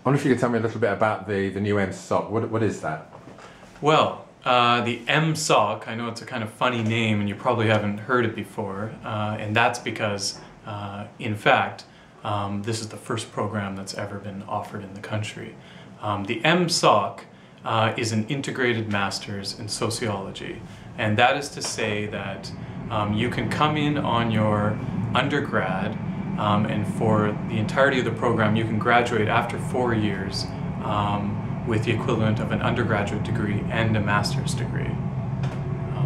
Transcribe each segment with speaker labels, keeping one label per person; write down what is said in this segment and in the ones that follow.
Speaker 1: wonder if you could tell me a little bit about the new MSOC. What is that?
Speaker 2: Well, the MSOC, I know it's a kind of funny name and you probably haven't heard it before, and that's because, in fact, this is the first program that's ever been offered in the country. The MSOC is an integrated master's in sociology, and that is to say that you can come in on your undergrad, and for the entirety of the program you can graduate after 4 years with the equivalent of an undergraduate degree and a master's degree.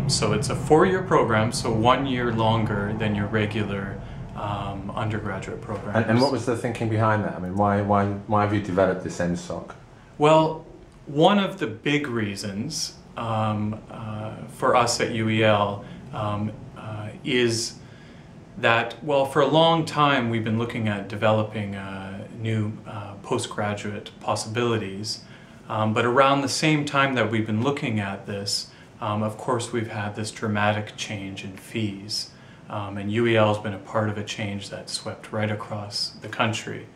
Speaker 2: So it's a 4-year program, so 1 year longer than your regular undergraduate program.
Speaker 1: And what was the thinking behind that? I mean, why have you developed this MSOC?
Speaker 2: Well, one of the big reasons for us at UEL is that, well, for a long time we've been looking at developing new postgraduate possibilities, but around the same time that we've been looking at this, of course we've had this dramatic change in fees, and UEL has been a part of a change that swept right across the country.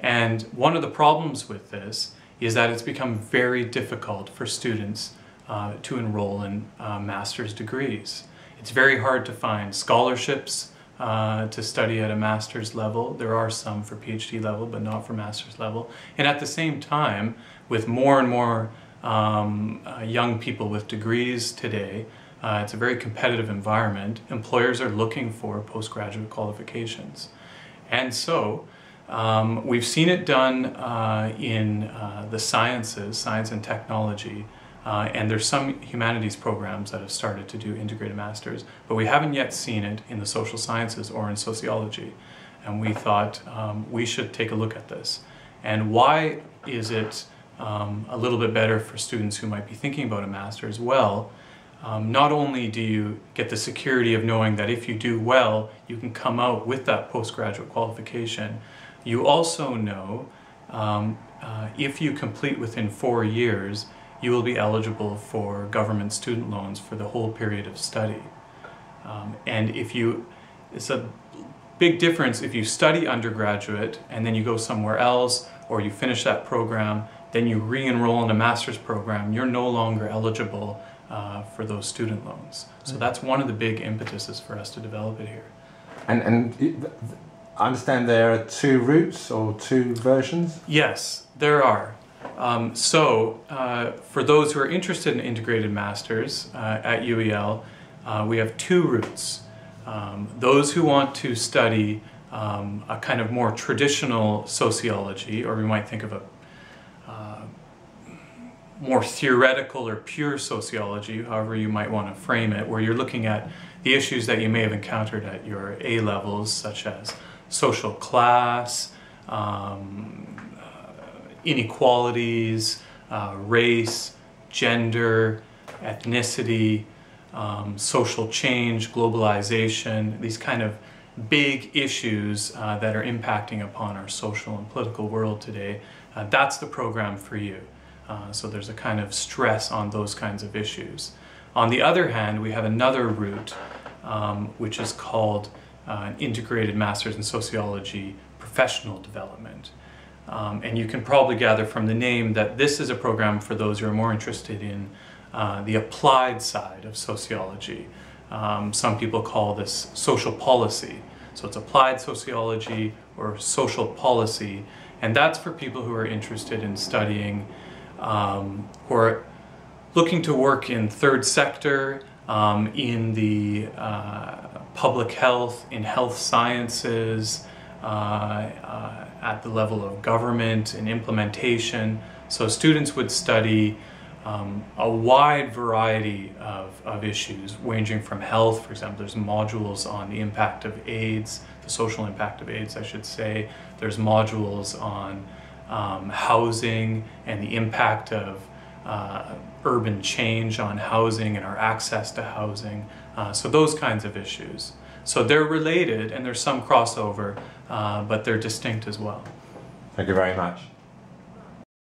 Speaker 2: And one of the problems with this is that it's become very difficult for students to enroll in master's degrees. It's very hard to find scholarships to study at a master's level. There are some for PhD level, but not for master's level. And at the same time, with more and more young people with degrees today, it's a very competitive environment. Employers are looking for postgraduate qualifications. And so we've seen it done in the sciences, science and technology, and there's some humanities programs that have started to do integrated masters, but we haven't yet seen it in the social sciences or in sociology. And we thought we should take a look at this. And why is it a little bit better for students who might be thinking about a master's? Well, not only do you get the security of knowing that if you do well, you can come out with that postgraduate qualification, you also know if you complete within 4 years, you will be eligible for government student loans for the whole period of study. And it's a big difference if you study undergraduate and then you go somewhere else, or you finish that program, then you re-enroll in a master's program, you're no longer eligible for those student loans. So that's one of the big impetuses for us to develop it here.
Speaker 1: And I understand there are 2 routes or 2 versions?
Speaker 2: Yes, there are. For those who are interested in integrated masters at UEL, we have 2 routes. Those who want to study a kind of more traditional sociology, or we might think of a more theoretical or pure sociology, however you might want to frame it, where you're looking at the issues that you may have encountered at your A levels, such as social class, inequalities, race, gender, ethnicity, social change, globalization, these kind of big issues that are impacting upon our social and political world today. That's the program for you. So there's a kind of stress on those kinds of issues. On the other hand, we have another route which is called an integrated master's in sociology professional development. And you can probably gather from the name that this is a program for those who are more interested in the applied side of sociology. Some people call this social policy. So it's applied sociology or social policy, and that's for people who are interested in studying, who are looking to work in third sector, in the public health, in health sciences, at the level of government and implementation. So students would study a wide variety of issues, ranging from health. For example, there's modules on the impact of AIDS, the social impact of AIDS, I should say. There's modules on housing and the impact of urban change on housing and our access to housing. So those kinds of issues. So they're related and there's some crossover, but they're distinct as well.
Speaker 1: Thank you very much.